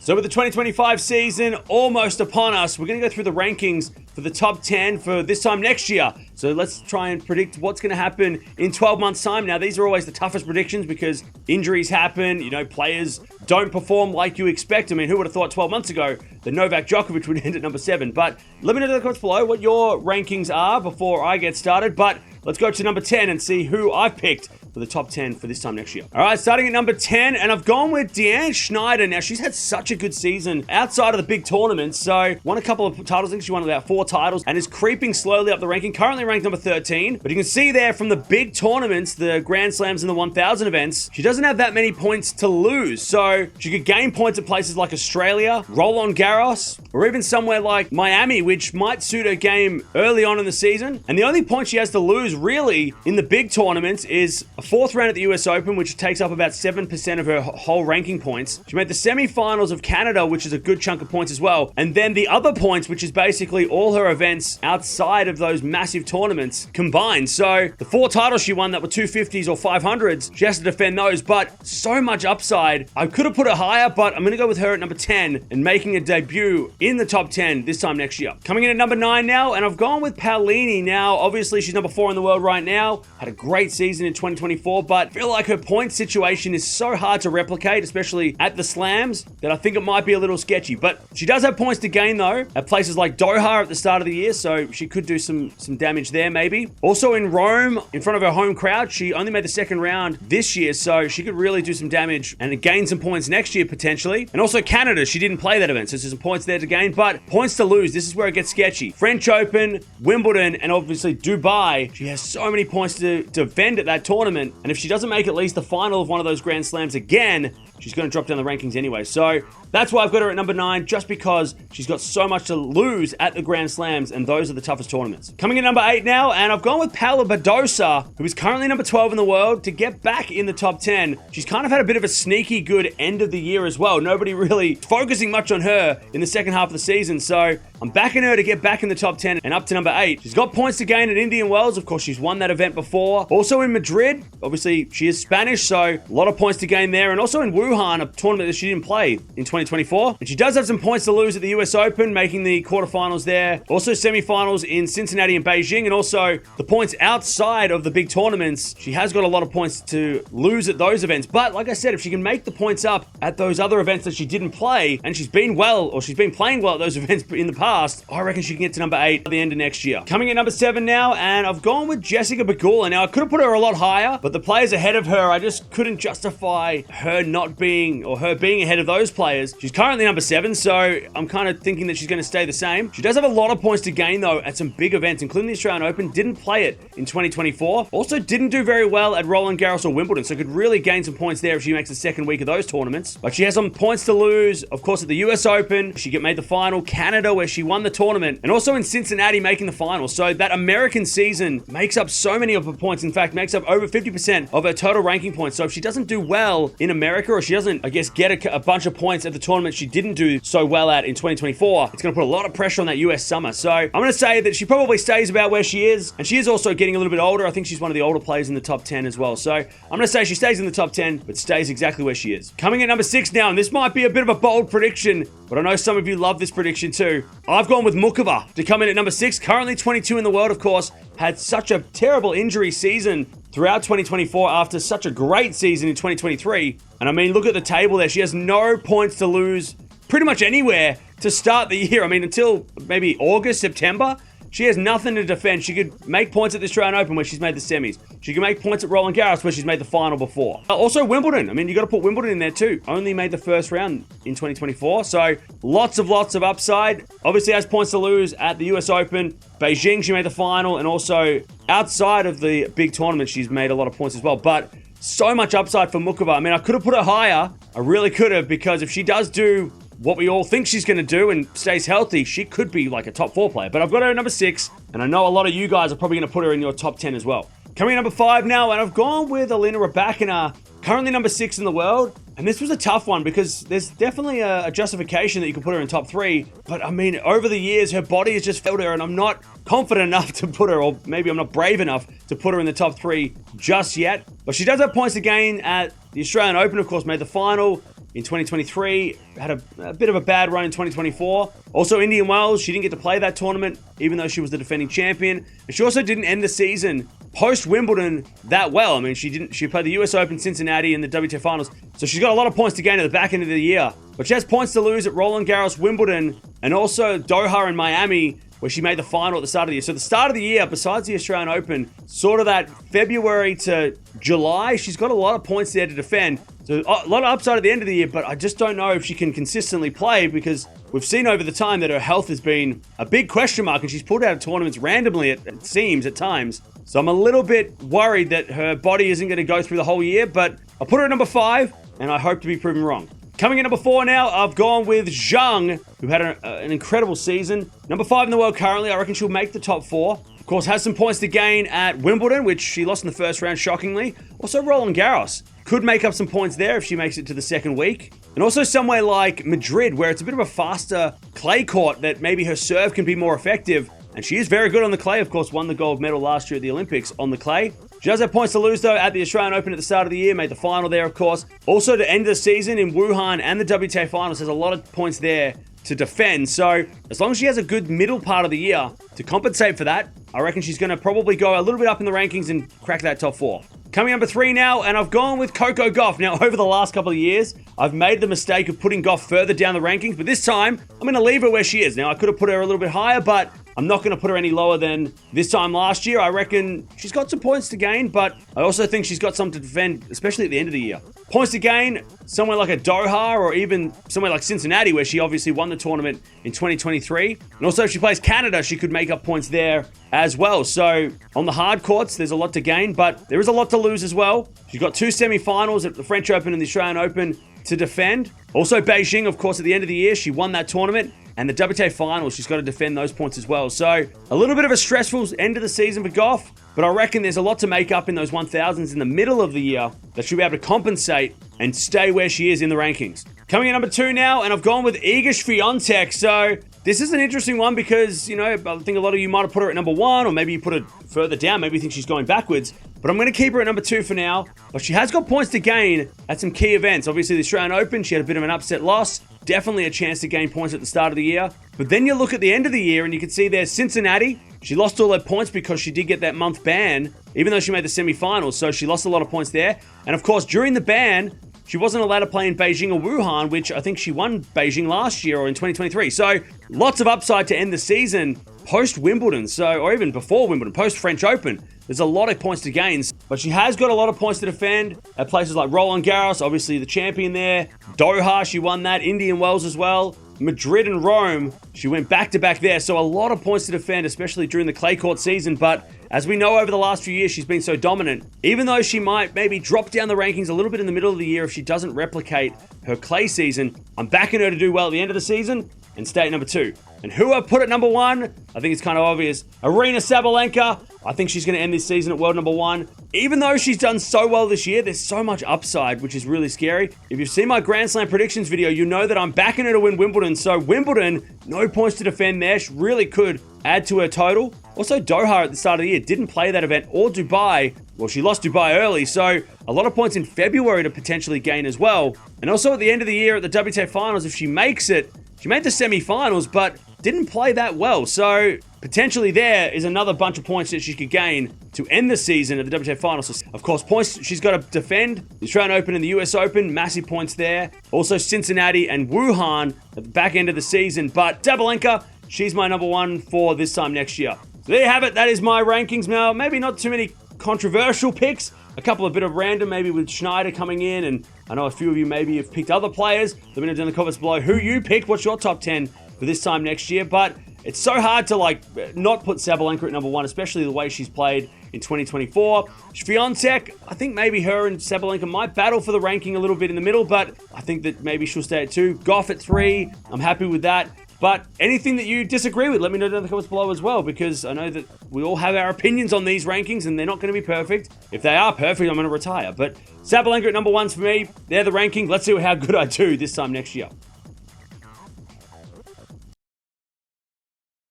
So with the 2025 season almost upon us, we're going to go through the rankings for the top 10 for this time next year. So let's try and predict what's going to happen in 12 months' time. Now, these are always the toughest predictions because injuries happen, players don't perform like you expect. I mean, who would have thought 12 months ago that Novak Djokovic would end at number 7? But let me know in the comments below what your rankings are before I get started. But let's go to number 10 and see who I've picked for the top 10 for this time next year. All right, starting at number 10, and I've gone with Deanne Schneider. Now, she's had such a good season outside of the big tournaments, so won a couple of titles. I think she won about 4 titles and is creeping slowly up the ranking, currently ranked number 13. But you can see there from the big tournaments, the Grand Slams and the 1000 events, she doesn't have that many points to lose. So she could gain points at places like Australia, Roland Garros, or even somewhere like Miami, which might suit her game early on in the season. And the only point she has to lose really in the big tournaments is a 4th round at the US Open, which takes up about 7% of her whole ranking points. She made the semi-finals of Canada, which is a good chunk of points as well. And then the other points, which is basically all her events outside of those massive tournaments combined. So the 4 titles she won that were 250s or 500s, she has to defend those, but so much upside. I could have put her higher, but I'm going to go with her at number 10 and making a debut in the top 10 this time next year. Coming in at number 9 now, and I've gone with Paolini. Now, obviously, she's number 4 in the world right now. Had a great season in 2024, but I feel like her point situation is so hard to replicate, especially at the slams, that I think it might be a little sketchy. But she does have points to gain, though, at places like Doha at the start of the year, so she could do some damage there, maybe. Also in Rome, in front of her home crowd, she only made the 2nd round this year, so she could really do some damage and gain some points next year, potentially. And also Canada, she didn't play that event, so there's some points there to gain, but points to lose, this is where it gets sketchy. French Open, Wimbledon, and obviously Dubai, she has so many points to defend at that tournament, and if she doesn't make at least the final of one of those Grand Slams again, she's going to drop down the rankings anyway. So that's why I've got her at number 9, just because she's got so much to lose at the Grand Slams, and those are the toughest tournaments. Coming in number 8 now, and I've gone with Paula Badosa, who is currently number 12 in the world, to get back in the top 10. She's kind of had a bit of a sneaky good end of the year as well. Nobody really focusing much on her in the second half of the season, so I'm backing her to get back in the top 10 and up to number 8. She's got points to gain at Indian Wells. Of course, she's won that event before. Also in Madrid, obviously she is Spanish, so a lot of points to gain there. And also in Wuhan, a tournament that she didn't play in 2024. And she does have some points to lose at the US Open, making the quarterfinals there. Also semifinals in Cincinnati and Beijing. And also the points outside of the big tournaments. She has got a lot of points to lose at those events. But like I said, if she can make the points up at those other events that she didn't play, and she's been well, or she's been playing well at those events in the past, I reckon she can get to number 8 at the end of next year. Coming in number 7 now, and I've gone with Jessica Pegula. Now, I could have put her a lot higher, but the players ahead of her, I just couldn't justify her not being, or her being ahead of those players. She's currently number 7, so I'm kind of thinking that she's going to stay the same. She does have a lot of points to gain, though, at some big events, including the Australian Open. Didn't play it in 2024. Also didn't do very well at Roland Garros or Wimbledon, so could really gain some points there if she makes the second week of those tournaments. But she has some points to lose, of course, at the US Open. She made the final. Canada, where she won the tournament, and also in Cincinnati making the final. So that American season makes up so many of her points. In fact, makes up over 50% of her total ranking points. So if she doesn't do well in America, or she doesn't, I guess, get a bunch of points at the tournament she didn't do so well at in 2024, it's going to put a lot of pressure on that US summer. So I'm going to say that she probably stays about where she is, and she is also getting a little bit older. I think she's one of the older players in the top 10 as well. So I'm going to say she stays in the top 10, but stays exactly where she is. Coming at number 6 now, and this might be a bit of a bold prediction, but I know some of you love this prediction too. I've gone with Muchova to come in at number 6, currently 22 in the world, of course. Had such a terrible injury season throughout 2024 after such a great season in 2023. And I mean, look at the table there. She has no points to lose pretty much anywhere to start the year. I mean, until maybe August, September. She has nothing to defend. She could make points at the Australian Open where she's made the semis. She can make points at Roland Garros where she's made the final before. Also Wimbledon. I mean, you got to put Wimbledon in there too. Only made the first round in 2024. So lots of upside. Obviously has points to lose at the US Open. Beijing, she made the final. And also outside of the big tournament, she's made a lot of points as well. But so much upside for Muchova. I mean, I could have put her higher. I really could have, because if she does do what we all think she's going to do and stays healthy, she could be like a top 4 player. But I've got her at number 6, and I know a lot of you guys are probably going to put her in your top 10 as well. Coming in number 5 now, and I've gone with Alina Rybakina, currently number 6 in the world. And this was a tough one because there's definitely a justification that you can put her in top 3. But I mean, over the years, her body has just failed her, and I'm not confident enough to put her, or maybe I'm not brave enough to put her in the top 3 just yet. But she does have points to gain at the Australian Open, of course, made the final. in 2023, had a bit of a bad run in 2024. Also, Indian Wells, she didn't get to play that tournament, even though she was the defending champion. And she also didn't end the season post-Wimbledon that well. I mean, she played the US Open, Cincinnati, and the WTA Finals. So she's got a lot of points to gain at the back end of the year. But she has points to lose at Roland Garros, Wimbledon, and also Doha and Miami, where she made the final at the start of the year. So the start of the year, besides the Australian Open, sort of that February to July, she's got a lot of points there to defend. So a lot of upside at the end of the year, but I just don't know if she can consistently play, because we've seen over the time that her health has been a big question mark, and she's pulled out of tournaments randomly, it seems, at times. So I'm a little bit worried that her body isn't going to go through the whole year, but I'll put her at number 5, and I hope to be proven wrong. Coming in number 4 now, I've gone with Zhang, who had an incredible season. Number 5 in the world currently. I reckon she'll make the top 4. Of course, has some points to gain at Wimbledon, which she lost in the first round, shockingly. Also, Roland Garros. Could make up some points there if she makes it to the second week. And also somewhere like Madrid, where it's a bit of a faster clay court that maybe her serve can be more effective. And she is very good on the clay. Of course, won the gold medal last year at the Olympics on the clay. She does have points to lose, though, at the Australian Open at the start of the year. Made the final there, of course. Also, to end the season in Wuhan and the WTA Finals, has a lot of points there to defend. So, as long as she has a good middle part of the year to compensate for that, I reckon she's going to probably go a little bit up in the rankings and crack that top 4. Coming number 3 now, and I've gone with Coco Gauff. Now, over the last couple of years, I've made the mistake of putting Gauff further down the rankings, but this time, I'm going to leave her where she is. Now, I could have put her a little bit higher, but I'm not going to put her any lower than this time last year. I reckon she's got some points to gain, but I also think she's got some to defend, especially at the end of the year. Points to gain, somewhere like a Doha or even somewhere like Cincinnati, where she obviously won the tournament in 2023. And also, if she plays Canada, she could make up points there as well. So, on the hard courts, there's a lot to gain, but there is a lot to lose as well. She's got 2 semi-finals at the French Open and the Australian Open to defend. Also, Beijing, of course, at the end of the year, she won that tournament. And the WTA Finals, she's got to defend those points as well. So, a little bit of a stressful end of the season for Gauff, but I reckon there's a lot to make up in those 1000s in the middle of the year that she'll be able to compensate and stay where she is in the rankings. Coming in number 2 now, and I've gone with Iga Swiatek. So, this is an interesting one because, you know, I think a lot of you might have put her at number 1, or maybe you put her further down. Maybe you think she's going backwards. But I'm going to keep her at number 2 for now. But she has got points to gain at some key events. Obviously, the Australian Open, she had a bit of an upset loss. Definitely a chance to gain points at the start of the year. But then you look at the end of the year and you can see there's Cincinnati. She lost all her points because she did get that month ban, even though she made the semi-finals. So she lost a lot of points there. And of course, during the ban, she wasn't allowed to play in Beijing or Wuhan, which I think she won Beijing last year or in 2023. So lots of upside to end the season post-Wimbledon, or even before Wimbledon, post-French Open. There's a lot of points to gain, but she has got a lot of points to defend at places like Roland Garros, obviously the champion there. Doha, she won that. Indian Wells as well. Madrid and Rome, she went back-to-back there. So a lot of points to defend, especially during the clay court season. But as we know over the last few years, she's been so dominant. Even though she might maybe drop down the rankings a little bit in the middle of the year if she doesn't replicate her clay season, I'm backing her to do well at the end of the season and stay at number 2. And who I put at number 1, I think it's kind of obvious. Arina Sabalenka. I think she's going to end this season at world number 1. Even though she's done so well this year, there's so much upside, which is really scary. If you've seen my Grand Slam predictions video, you know that I'm backing her to win Wimbledon. So Wimbledon, no points to defend there. She really could add to her total. Also, Doha at the start of the year didn't play that event, or Dubai. Well, she lost Dubai early, so a lot of points in February to potentially gain as well. And also at the end of the year at the WTA Finals, if she makes it, she made the semi-finals, but didn't play that well. So potentially there is another bunch of points that she could gain to end the season at the WTA Finals. So, of course, points she's got to defend. The Australian Open and the US Open, massive points there. Also Cincinnati and Wuhan at the back end of the season. But Sabalenka, she's my number 1 for this time next year. So there you have it. That is my rankings now. Maybe not too many controversial picks. A couple of bit of random, maybe with Schneider coming in, and I know a few of you maybe have picked other players. Let me know down in the comments below who you picked. What's your top 10 for this time next year? But it's so hard to not put Sabalenka at number 1, especially the way she's played in 2024. Swiatek, I think maybe her and Sabalenka might battle for the ranking a little bit in the middle, but I think that maybe she'll stay at 2. Gauff at 3, I'm happy with that. But anything that you disagree with, let me know down in the comments below as well, because I know that we all have our opinions on these rankings and they're not going to be perfect. If they are perfect, I'm going to retire. But Sabalenka at number 1's for me. They're the ranking. Let's see how good I do this time next year.